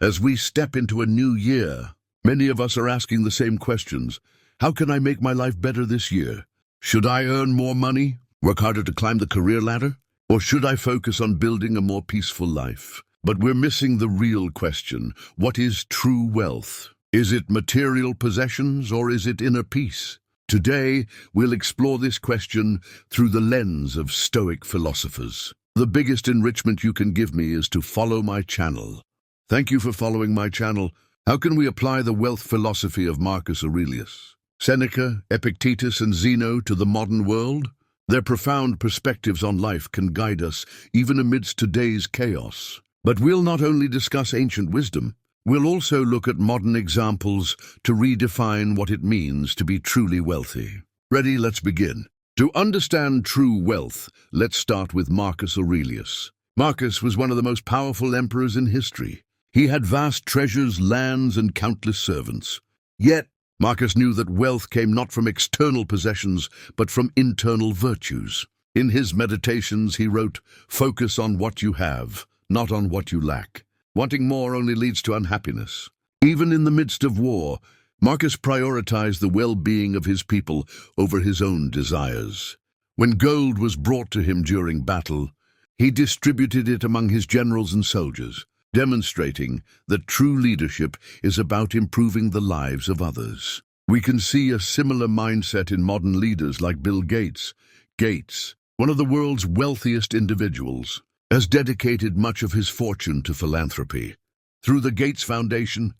As we step into a new year, many of us are asking the same questions. How can I make my life better this year? Should I earn more money, work harder to climb the career ladder? Or should I focus on building a more peaceful life? But we're missing the real question. What is true wealth? Is it material possessions or is it inner peace? Today, we'll explore this question through the lens of Stoic philosophers. The biggest enrichment you can give me is to follow my channel. Thank you for following my channel. How can we apply the wealth philosophy of Marcus Aurelius, Seneca, Epictetus, and Zeno to the modern world? Their profound perspectives on life can guide us even amidst today's chaos. But we'll not only discuss ancient wisdom, we'll also look at modern examples to redefine what it means to be truly wealthy. Ready? Let's begin. To understand true wealth, let's start with Marcus Aurelius. Marcus was one of the most powerful emperors in history. He had vast treasures, lands, and countless servants. Yet, Marcus knew that wealth came not from external possessions, but from internal virtues. In his meditations, he wrote, "Focus on what you have, not on what you lack. Wanting more only leads to unhappiness." Even in the midst of war, Marcus prioritized the well-being of his people over his own desires. When gold was brought to him during battle, he distributed it among his generals and soldiers, demonstrating that true leadership is about improving the lives of others. We can see a similar mindset in modern leaders like Bill Gates. Gates, one of the world's wealthiest individuals, has dedicated much of his fortune to philanthropy. Through the Gates Foundation,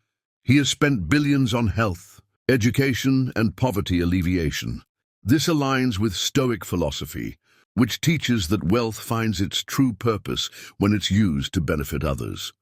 he has spent billions on health, education, and poverty alleviation. This aligns with Stoic philosophy, which teaches that wealth finds its true purpose when it's used to benefit others.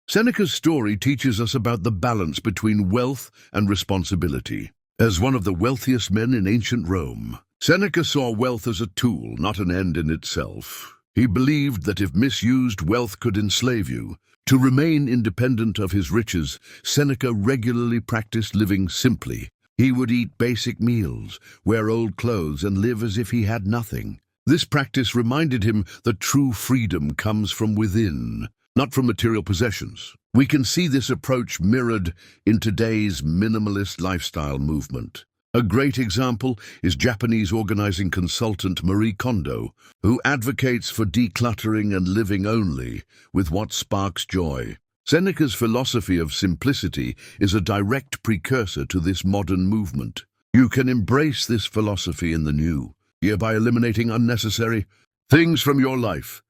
Seneca's story teaches us about the balance between wealth and responsibility. As one of the wealthiest men in ancient Rome, Seneca saw wealth as a tool, not an end in itself. He believed that if misused, wealth could enslave you. To remain independent of his riches, Seneca regularly practiced living simply. He would eat basic meals, wear old clothes, and live as if he had nothing. This practice reminded him that true freedom comes from within, not from material possessions. We can see this approach mirrored in today's minimalist lifestyle movement. A great example is Japanese organizing consultant Marie Kondo, who advocates for decluttering and living only with what sparks joy. Seneca's philosophy of simplicity is a direct precursor to this modern movement. You can embrace this philosophy in the new year by eliminating unnecessary things from your life,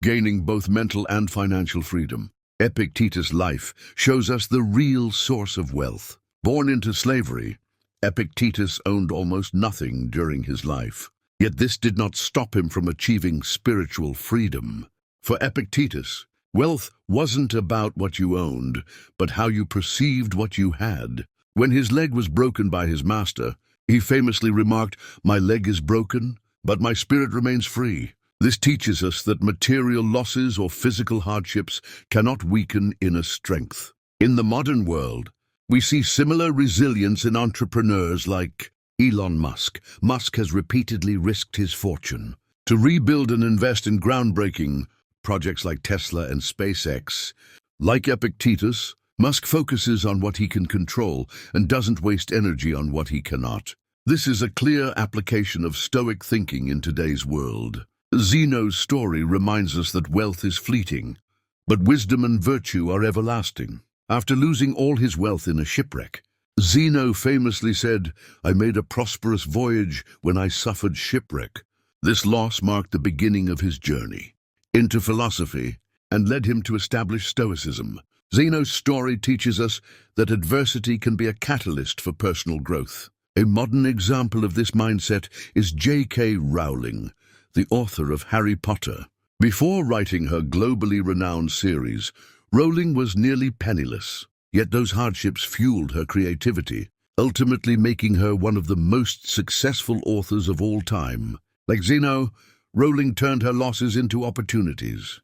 gaining both mental and financial freedom. Epictetus' life shows us the real source of wealth. Born into slavery, Epictetus owned almost nothing during his life. Yet this did not stop him from achieving spiritual freedom. For Epictetus, wealth wasn't about what you owned, but how you perceived what you had. When his leg was broken by his master, he famously remarked, "My leg is broken, but my spirit remains free." This teaches us that material losses or physical hardships cannot weaken inner strength. In the modern world, we see similar resilience in entrepreneurs like Elon Musk. Musk has repeatedly risked his fortune to rebuild and invest in groundbreaking projects like Tesla and SpaceX. Like Epictetus, Musk focuses on what he can control and doesn't waste energy on what he cannot. This is a clear application of Stoic thinking in today's world. Zeno's story reminds us that wealth is fleeting, but wisdom and virtue are everlasting. After losing all his wealth in a shipwreck, Zeno famously said, "I made a prosperous voyage when I suffered shipwreck." This loss marked the beginning of his journey into philosophy and led him to establish Stoicism. Zeno's story teaches us that adversity can be a catalyst for personal growth. A modern example of this mindset is J.K. Rowling, the author of Harry Potter. Before writing her globally renowned series, Rowling was nearly penniless, yet those hardships fueled her creativity, ultimately making her one of the most successful authors of all time. Like Zeno, Rowling turned her losses into opportunities.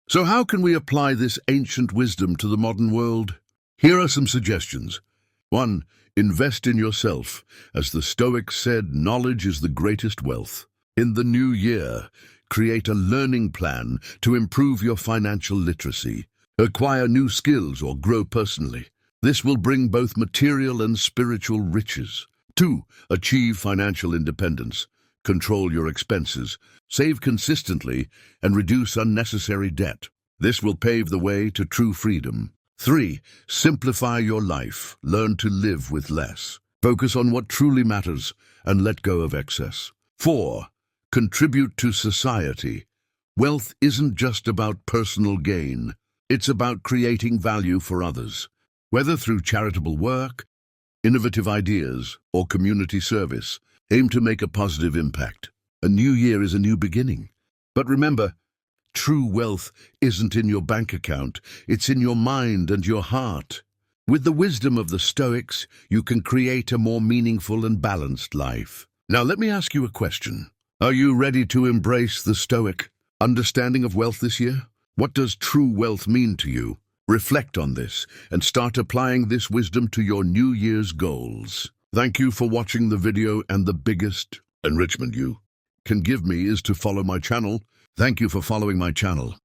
So how can we apply this ancient wisdom to the modern world? Here are some suggestions. 1. Invest in yourself. As the Stoics said, knowledge is the greatest wealth. In the new year, create a learning plan to improve your financial literacy. Acquire new skills or grow personally. This will bring both material and spiritual riches. 2. Achieve financial independence. Control your expenses, save consistently, and reduce unnecessary debt. This will pave the way to true freedom. 3. Simplify your life. Learn to live with less. Focus on what truly matters and let go of excess. 4. Contribute to society. Wealth isn't just about personal gain. It's about creating value for others. Whether through charitable work, innovative ideas, or community service, aim to make a positive impact. A new year is a new beginning. But remember, true wealth isn't in your bank account, it's in your mind and your heart. With the wisdom of the Stoics, you can create a more meaningful and balanced life. Now let me ask you a question. Are you ready to embrace the Stoic understanding of wealth this year? What does true wealth mean to you? Reflect on this and start applying this wisdom to your New Year's goals. Thank you for watching the video, and the biggest enrichment you can give me is to follow my channel. Thank you for following my channel.